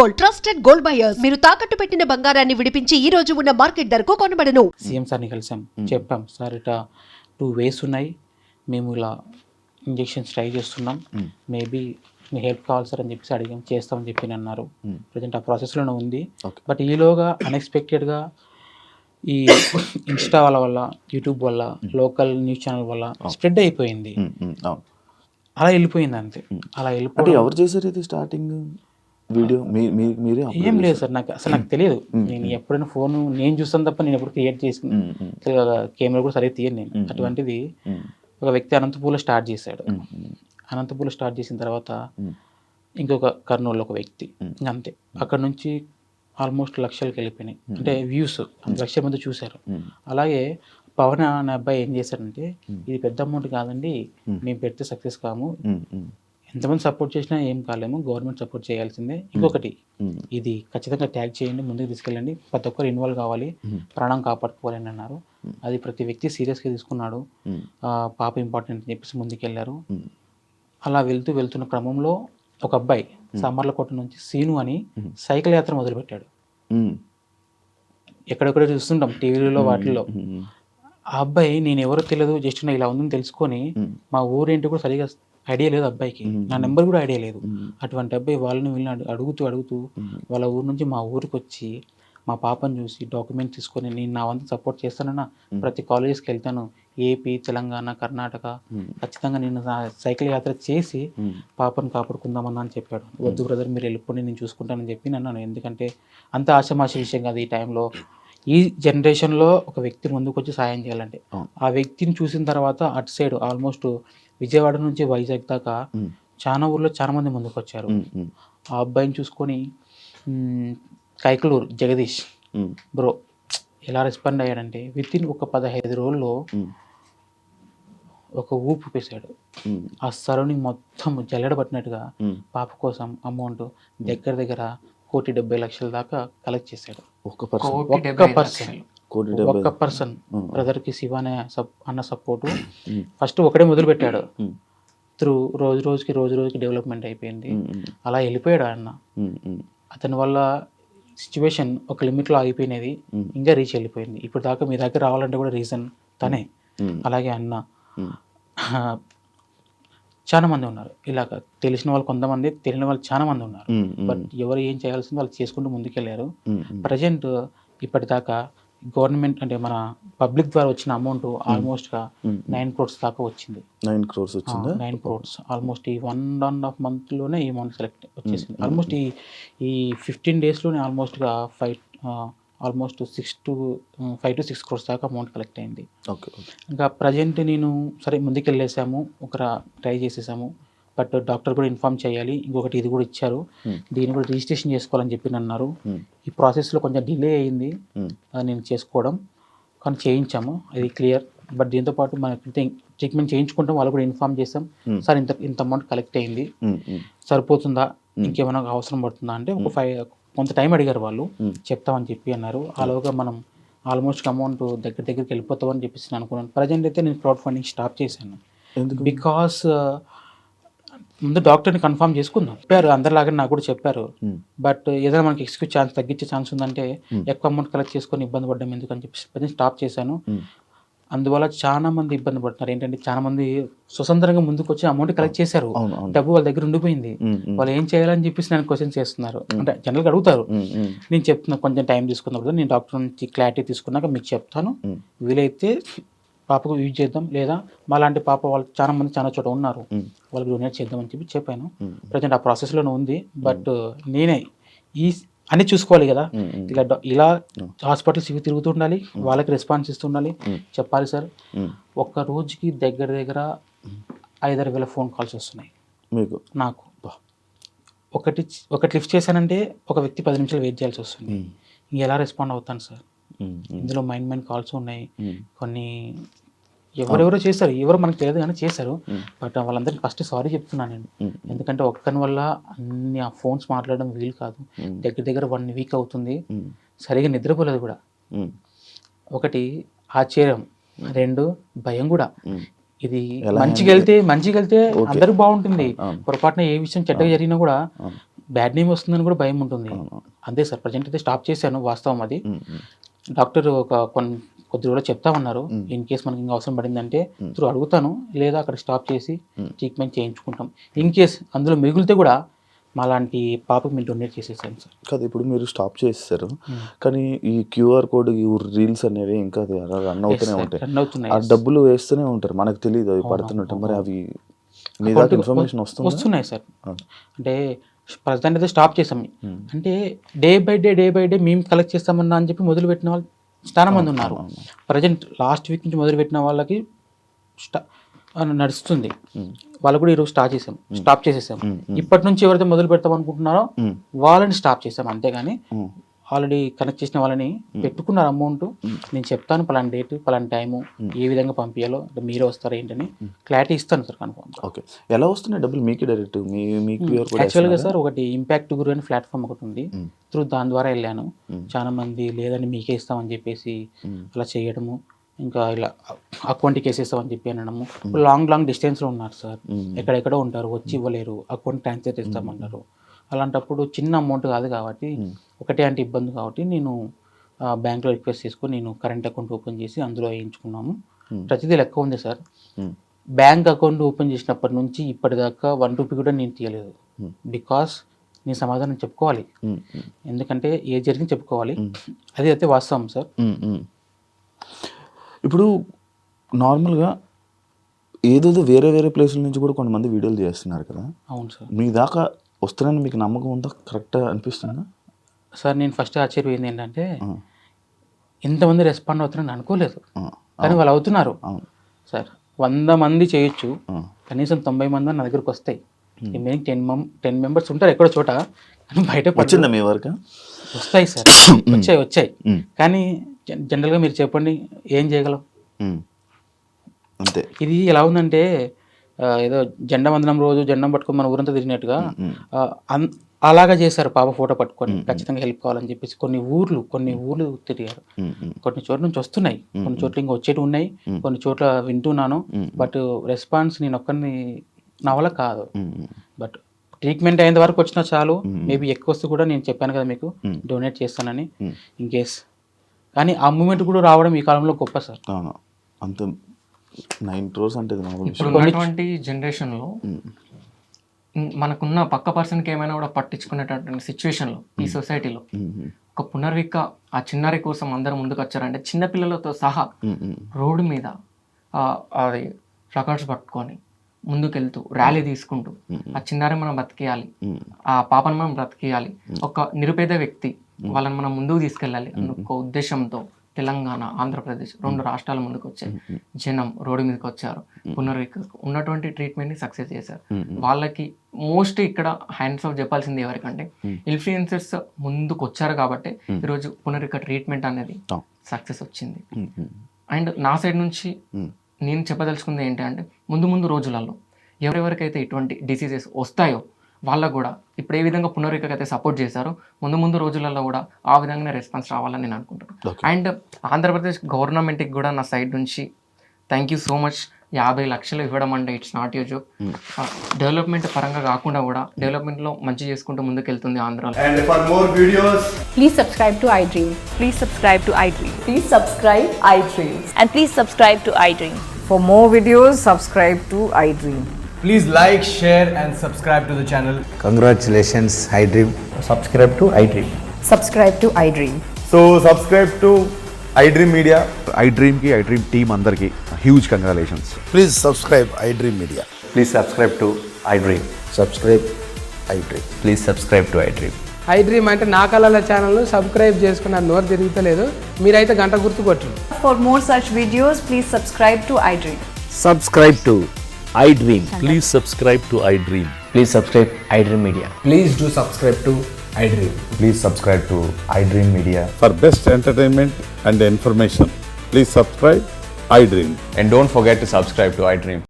Gold, trusted gold buyers. మీరు తాకట్టు పెట్టిన బంగారాన్ని విడిపించి ఈ రోజు ఉన్న మార్కెట్ ధరకు కొనబడను. సీఎం సార్ని కలిసాం, చెప్పాం సార్ ఇట్లా 2 ways ఉన్నాయి, మేము ఇలా ఇంజెక్షన్స్ ట్రై చేస్తున్నాం, మేబీ మీ హెల్ప్ కావాలి సార్ అని చెప్పేసి అడిగాం, చేస్తామని చెప్పి అన్నారు. ప్రజెంట్ ఆ ప్రాసెస్లోనే ఉంది. బట్ ఈలోగా అన్ఎక్స్పెక్టెడ్గా ఈ ఇన్స్టా వల్ల యూట్యూబ్ వల్ల లోకల్ న్యూస్ ఛానల్ వల్ల స్ప్రెడ్ అయిపోయింది. అలా వెళ్ళిపోయింది అంతే. అలా వెళ్ళిపోయి ఎవరు చేశారు ఇది స్టార్టింగ్ వీడియో? మీరే? ఏం లేదు సార్, నాకు తెలియదు. నేను ఎప్పుడైనా ఫోన్ నేను చూస్తాను తప్ప నేను ఎప్పుడు క్రియేట్ చేసుకుని కెమెరా కూడా సరిగ్గా తీయను నేను. అటువంటిది ఒక వ్యక్తి అనంతపూర్లో స్టార్ట్ చేశాడు. అనంతపూర్లో స్టార్ట్ చేసిన తర్వాత ఇంకొక కర్నూలులో ఒక వ్యక్తి, అంతే. అక్కడ నుంచి ఆల్మోస్ట్ లక్షలకు వెళ్ళిపోయినాయి, అంటే వ్యూస్ 1,00,000 మంది చూశారు. అలాగే పవన్ అనే అబ్బాయి ఏం చేశాడంటే, ఇది పెద్ద అమౌంట్ కాదండి, మేము పెడితే సక్సెస్ కాము, ఎంతమంది సపోర్ట్ చేసినా ఏం కాలేము, గవర్నమెంట్ సపోర్ట్ చేయాల్సిందే. ఇంకొకటి, ఇది ఖచ్చితంగా ట్యాగ్ చేయండి, ముందుకు తీసుకెళ్ళండి, ప్రతి ఒక్కరు ఇన్వాల్వ్ కావాలి, ప్రాణం కాపాడుకోవాలని అన్నారు. అది ప్రతి వ్యక్తి సీరియస్గా తీసుకున్నాడు. పాప ఇంపార్టెంట్ అని చెప్పేసి ముందుకెళ్ళారు. అలా వెళ్తున్న క్రమంలో ఒక అబ్బాయి సామర్లకోట నుంచి సీను అని సైకిల్ యాత్ర మొదలుపెట్టాడు. ఎక్కడెక్కడ చూస్తుంటాం టీవీలలో వాటిల్లో. ఆ అబ్బాయి నేను ఎవరో తెలియదు, జస్ట్ నా ఇలా ఉందని తెలుసుకొని, మా ఊరేంటి కూడా సరిగా ఐడియా లేదు అబ్బాయికి, నా నెంబర్ కూడా ఐడియా లేదు. అటువంటి అబ్బాయి వాళ్ళని వీళ్ళని అడుగుతూ వాళ్ళ ఊరు నుంచి మా ఊరికి వచ్చి మా పాపను చూసి డాక్యుమెంట్ తీసుకొని, నేను నా వంతు సపోర్ట్ చేస్తానన్నా, ప్రతి కాలేజెస్కి వెళ్తాను, ఏపీ, తెలంగాణ, కర్ణాటక, ఖచ్చితంగా నేను సైకిల్ యాత్ర చేసి పాపను కాపాడుకుందామన్నా అని చెప్పాడు. వద్దు బ్రదర్, మీరు వెళ్ళిపోండి, నేను చూసుకుంటానని చెప్పి అన్నాను. ఎందుకంటే అంత ఆషమాషి విషయం కాదు. ఈ టైంలో, ఈ జనరేషన్లో ఒక వ్యక్తి ముందుకు వచ్చి సాయం చేయాలంటే, ఆ వ్యక్తిని చూసిన తర్వాత అటు సైడ్ ఆల్మోస్ట్ విజయవాడ నుంచి వైజాగ్ దాకా చాలా ఊర్లో చాలా మంది ముందుకు వచ్చారు. ఆ అబ్బాయిని చూసుకొని కైకలూరు జగదీష్ బ్రో ఎలా రెస్పాండ్ అయ్యాడంటే, వితిన్ ఒక 15 రోజుల్లో ఒక ఊపు పేశాడు. ఆ సరౌండింగ్ మొత్తం జల్లెడ పట్టినట్టుగా పాప కోసం అమౌంట్ దగ్గర 1,70,00,000 దాకా కలెక్ట్ చేశాడు. ఒక్క పర్సన్ బ్రదర్కి శివ అన్న సపోర్టు. ఫస్ట్ ఒకటే మొదలు పెట్టాడు, త్రూ రోజు రోజుకి డెవలప్మెంట్ అయిపోయింది. అలా వెళ్ళిపోయాడు అన్న. అతని వల్ల సిచ్యువేషన్ ఒక లిమిట్లో ఆగిపోయినది, ఇంకా రీచ్ వెళ్ళిపోయింది. ఇప్పుడు దాకా మీ దగ్గర రావాలంటే కూడా రీజన్ తనే. అలాగే అన్న చాలా మంది ఉన్నారు, ఇలాగ తెలిసిన వాళ్ళు కొంతమంది, తెలియని వాళ్ళు చాలా మంది ఉన్నారు. బట్ ఎవరు ఏం చేయాల్సిందో వాళ్ళు చేసుకుంటూ ముందుకెళ్ళారు. ప్రజెంట్ ఇప్పటిదాకా గవర్నమెంట్ అంటే మన పబ్లిక్ ద్వారా వచ్చిన అమౌంట్ ఆల్మోస్ట్గా 9 crores దాకా వచ్చింది. 9 crores వచ్చిందా? 9 crores ఆల్మోస్ట్ ఈ 1.5 monthలోనే ఈ అమౌంట్ సెలెక్ట్ వచ్చేసింది. ఆల్మోస్ట్ ఈ 15 daysలోనే ఆల్మోస్ట్గా 5 to 6 crores దాకా అమౌంట్ కలెక్ట్ అయింది. ఇంకా ప్రజెంట్ నేను సరే ముందుకెళ్ళేసాము, ట్రై చేసేసాము. బట్ డాక్టర్ కూడా ఇన్ఫార్మ్ చేయాలి, ఇంకొకటి ఇది కూడా ఇచ్చారు, దీన్ని కూడా రిజిస్ట్రేషన్ చేసుకోవాలని చెప్పి అన్నారు. ఈ ప్రాసెస్లో కొంచెం డిలే అయింది నేను చేసుకోవడం, కానీ చేయించాము, అది క్లియర్. బట్ దీంతోపాటు మన ట్రీట్మెంట్ చేయించుకుంటాం, వాళ్ళు కూడా ఇన్ఫార్మ్ చేస్తాం, సార్ ఇంత అమౌంట్ కలెక్ట్ అయింది, సరిపోతుందా, ఇంకేమైనా అవసరం పడుతుందా అంటే కొంత టైం అడిగారు వాళ్ళు, చెప్తామని చెప్పి అన్నారు. అలాగా మనం ఆల్మోస్ట్ అమౌంట్ దగ్గరికి వెళ్ళిపోతామని చెప్పేసి నేను అనుకున్నాను. ప్రజెంట్ అయితే నేను క్రౌడ్ ఫండింగ్ స్టాప్ చేశాను. బికాస్ ముందు డాక్టర్ని కన్ఫర్మ్ చేసుకుందాం చెప్పారు, అందరిలాగా నాకు కూడా చెప్పారు. బట్ ఏదైనా మనకి ఎక్స్క్యూజ్ తగ్గించే ఛాన్స్ ఉందంటే ఎక్కువ అమౌంట్ కలెక్ట్ చేసుకొని ఇబ్బంది పడ్డం ఎందుకు అని చెప్పి స్టాప్ చేశాను. అందువల్ల చాలా మంది ఇబ్బంది పడుతున్నారు. ఏంటంటే చాలా మంది స్వతంత్రంగా ముందుకు వచ్చి అమౌంట్ కలెక్ట్ చేశారు, డబ్బు వాళ్ళ దగ్గర ఉండిపోయింది, వాళ్ళు ఏం చేయాలని చెప్పేసి నేను క్వశ్చన్ చేస్తున్నారు, అంటే జనరల్గా అడుగుతారు. నేను చెప్తున్నా కొంచెం టైం తీసుకున్నప్పుడు నేను డాక్టర్ నుంచి క్లారిటీ తీసుకున్నాక మీకు చెప్తాను, వీలైతే పాపకు యూజ్ చేద్దాం, లేదా మాలాంటి పాప వాళ్ళు చాలా చోట ఉన్నారు, వాళ్ళకి డొనేట్ చేద్దామని చెప్పాను. ప్రజెంట్ ఆ ప్రాసెస్లోనే ఉంది. బట్ నేనే అన్నీ చూసుకోవాలి కదా, ఇలా హాస్పిటల్స్ ఇవి తిరుగుతుండాలి, వాళ్ళకి రెస్పాన్స్ ఇస్తుండాలి, చెప్పాలి సార్. ఒక్క రోజుకి దగ్గర 5-6 వేల ఫోన్ కాల్స్ వస్తున్నాయి నాకు. ఒకటి లిఫ్ట్ చేశానంటే ఒక వ్యక్తి 10 నిమిషాలు వెయిట్ చేయాల్సి వస్తుంది. ఎలా రెస్పాండ్ అవుతాను సార్? ఇందులో మైండ్ కాల్స్ ఉన్నాయి, కొన్ని ఎవరెవరో చేశారు, ఎవరో మనకు తెలియదు కానీ చేశారు. బట్ వాళ్ళందరికీ ఫస్ట్ సారీ చెప్తున్నాను నేను, ఎందుకంటే ఒక్కని వల్ల అన్ని ఆ ఫోన్స్ మాట్లాడడం వీలు కాదు. దగ్గర 1 week అవుతుంది, సరిగా నిద్రపోలేదు కూడా. ఒకటి ఆశ్చర్యం, 2 భయం కూడా. ఇది మంచిగా వెళ్తే అందరికి బాగుంటుంది, పొరపాటున ఏ విషయం చెడ్డగా జరిగినా కూడా బ్యాడ్ నేమ్ వస్తుందని కూడా భయం ఉంటుంది. అంతే సార్, ప్రజెంట్ అయితే స్టాప్ చేశాను, వాస్తవం అది. డాక్టర్ కొద్ది రోజులు చెప్తామన్నారు. ఇన్ కేస్ మనకి ఇంకా అవసరం పడిందంటే త్రూ అడుగుతాను, లేదా అక్కడ స్టాప్ చేసి ట్రీట్మెంట్ చేయించుకుంటాం. ఇన్ కేస్ అందులో మిగిలితే కూడా మాలాంటి పాపకి మేము డొనేట్ చేసేసాను సార్. కాదు, ఇప్పుడు మీరు స్టాప్ చేసేసారు, కానీ ఈ QR కోడ్, ఈ రీల్స్ అనేవి ఇంకా రన్ అవుతూనే ఉంటాయి. ఆ డబ్బులు వేస్తూనే ఉంటారు, మనకు తెలియదు అవి పడుతున్నట్టు. మరి అవి మీ దాకా ఇన్ఫర్మేషన్ వస్తున్నాయి సార్. అంటే ప్రజెంట్ అయితే స్టాప్ చేసాం. అంటే డే బై డే మేము కలెక్ట్ చేస్తామన్నా అని చెప్పి మొదలుపెట్టిన వాళ్ళు చాలా మంది ఉన్నారు. ప్రజెంట్ లాస్ట్ వీక్ నుంచి మొదలుపెట్టిన వాళ్ళకి నడుస్తుంది. వాళ్ళు కూడా ఈరోజు స్టాప్ చేసేసాం. ఇప్పటి నుంచి ఎవరైతే మొదలు పెడతాం అనుకుంటున్నారో వాళ్ళని స్టాప్ చేసాం, అంతేగాని ఆల్రెడీ కనెక్ట్ చేసిన వాళ్ళని పెట్టుకున్నారు అమౌంట్. నేను చెప్తాను పలానా డేట్ పలానా టైము, ఏ విధంగా పంపించాలో, మీరే వస్తారా ఏంటని క్లారిటీ ఇస్తాను సార్ కన్ఫర్మ్. ఓకే, ఎలా వస్తున్నాయి డబ్బులు మీకు డైరెక్ట్? యాక్చువల్గా సార్ ఒకటి ఇంపాక్ట్ గురి అని ప్లాట్ఫామ్ ఒకటి ఉంది, త్రూ దాని ద్వారా వెళ్ళాను. చాలా మంది లేదని మీకే ఇస్తామని చెప్పేసి అలా చేయడము, ఇంకా ఇలా అకౌంట్కి వేసేస్తామని చెప్పి అనడము. లాంగ్ డిస్టెన్స్లో ఉన్నారు సార్, ఎక్కడెక్కడో ఉంటారు, వచ్చి ఇవ్వలేరు, అకౌంట్ ట్రాన్స్ఫర్ చేస్తామన్నారు. అలాంటప్పుడు చిన్న అమౌంట్ కాదు కాబట్టి, ఒకటే అంటే ఇబ్బంది కాబట్టి నేను బ్యాంక్లో రిక్వెస్ట్ చేసుకొని నేను కరెంట్ అకౌంట్ ఓపెన్ చేసి అందులో వేయించుకున్నాము. ప్రతిదీ లెక్క ఉంది సార్. బ్యాంక్ అకౌంట్ ఓపెన్ చేసినప్పటి నుంచి ఇప్పటిదాకా 1 రూపీ కూడా నేను తీయలేదు. బికాస్ నేను సమాధానం చెప్పుకోవాలి, ఎందుకంటే ఏ జరిగింది చెప్పుకోవాలి, అది అయితే వాస్తవం సార్. ఇప్పుడు నార్మల్గా ఏదేదో వేరే ప్లేసుల నుంచి కూడా కొంతమంది వీడియోలు చేస్తున్నారు కదా. అవును సార్. మీ దాకా వస్తున్నాయని మీకు నమ్మకం ఉందా? కరెక్ట్గా అనిపిస్తుందా సార్? నేను ఫస్ట్ ఆశ్చర్యపోయింది ఏంటంటే ఇంతమంది రెస్పాండ్ అవుతున్నారని అనుకోలేదు, కానీ వాళ్ళు అవుతున్నారు సార్. 100 మంది చేయొచ్చు, కనీసం 90 మంది నా దగ్గరకు వస్తాయి. రిమైనింగ్ 10 మెంబర్స్ ఉంటారు ఎక్కడో చోట, కానీ బయట వచ్చిందా మీ వరకు? వస్తాయి సార్, వచ్చాయి. కానీ జనరల్గా మీరు చెప్పండి ఏం చేయగలం? అంతే. ఇది ఎలా ఉందంటే ఏదో జెండా వందనం రోజు జెండం పట్టుకొని మన ఊరంతా తిరిగినట్టుగా అలాగా చేశారు. పాప ఫోటో పట్టుకొని ఖచ్చితంగా హెల్ప్ కావాలని చెప్పేసి కొన్ని ఊర్లు తిరిగారు. కొన్ని చోట్ల నుంచి వస్తున్నాయి, కొన్ని చోట్ల ఇంకా వచ్చేటి ఉన్నాయి, కొన్ని చోట్ల వింటున్నాను. బట్ రెస్పాన్స్ నేను ఒక్కరిని నా వల్ల కాదు. బట్ ట్రీట్మెంట్ అయ్యేంత వరకు వచ్చినా చాలు. మేబీ ఎక్కువ వస్తే కూడా నేను చెప్పాను కదా మీకు, డొనేట్ చేస్తానని ఇన్ కేస్. కానీ ఆ మూమెంట్ కూడా రావడం ఈ కాలంలో గొప్ప సార్. అంత 9 crores అంటే ఇప్పుడు ఉన్నటువంటి జనరేషన్లో మనకున్న పక్క పర్సన్కి ఏమైనా కూడా పట్టించుకునేటటువంటి సిచ్యువేషన్లో ఈ సొసైటీలో ఒక పునర్విక ఆ చిన్నారి కోసం అందరూ ముందుకు వచ్చారంటే చిన్నపిల్లలతో సహా రోడ్డు మీద అది ప్లకార్డ్స్ పట్టుకొని ముందుకెళ్తూ ర్యాలీ తీసుకుంటూ ఆ చిన్నారి మనం బ్రతికేయాలి, ఆ పాపను మనం బ్రతికేయాలి, ఒక నిరుపేద వ్యక్తి వాళ్ళని మనం ముందుకు తీసుకెళ్ళాలి అన్న ఒక ఉద్దేశంతో తెలంగాణ, ఆంధ్రప్రదేశ్ 2 రాష్ట్రాల ముందుకు వచ్చాయి. జనం రోడ్డు మీదకి వచ్చారు, పునర్వికకు ఉన్నటువంటి ట్రీట్మెంట్ని సక్సెస్ చేశారు. వాళ్ళకి మోస్ట్ ఇక్కడ హ్యాండ్స్ ఆఫ్ చెప్పాల్సింది ఎవరికంటే ఇన్ఫ్లుయెన్సర్స్ ముందుకు వచ్చారు కాబట్టి ఈరోజు పునర్విక ట్రీట్మెంట్ అనేది సక్సెస్ వచ్చింది. అండ్ నా సైడ్ నుంచి నేను చెప్పదలుచుకుంది ఏంటంటే ముందు రోజులలో ఎవరెవరికైతే ఇటువంటి డిసీజెస్ వస్తాయో వాళ్ళకు కూడా ఇప్పుడు ఏ విధంగా పునర్వికకి అయితే సపోర్ట్ చేశారో ముందు రోజులలో కూడా ఆ విధంగానే రెస్పాన్స్ రావాలని నేను అనుకుంటున్నాను. అండ్ ఆంధ్రప్రదేశ్ గవర్నమెంట్కి కూడా నా సైడ్ నుంచి థ్యాంక్ యూ సో మచ్. 50 లక్షలు ఇవ్వడం అంటే it's not your joke. Development పరంగా కాకుండా కూడా డెవలప్మెంట్లో మంచి చేసుకుంటూ ముందుకెళ్తుంది ఆంధ్రాలో. And for more videos, please subscribe to iDream. Please subscribe to iDream. Please subscribe iDream. And please subscribe to iDream. For more videos, subscribe to iDream. please like, share and subscribe to the channel. Congratulations, iDream. Subscribe to iDream. Subscribe to iDream. So subscribe to iDream Media. iDream ki iDream team andarki huge congratulations. Please subscribe iDream Media. Please subscribe to iDream. Subscribe iDream. Please subscribe to iDream. iDream అంటే నా కళల ఛానల్ను subscribe చేసుకున్న నోరు తిరుగుతలేదు, మీరైతే గంట గుర్తు కొట్టండి. For more such videos, please subscribe to iDream. Subscribe to iDream. Please subscribe to iDream. Please subscribe iDream Media. Please do subscribe to iDream. Please subscribe to iDream Media. For best entertainment and information, please subscribe iDream. And don't forget to subscribe to iDream.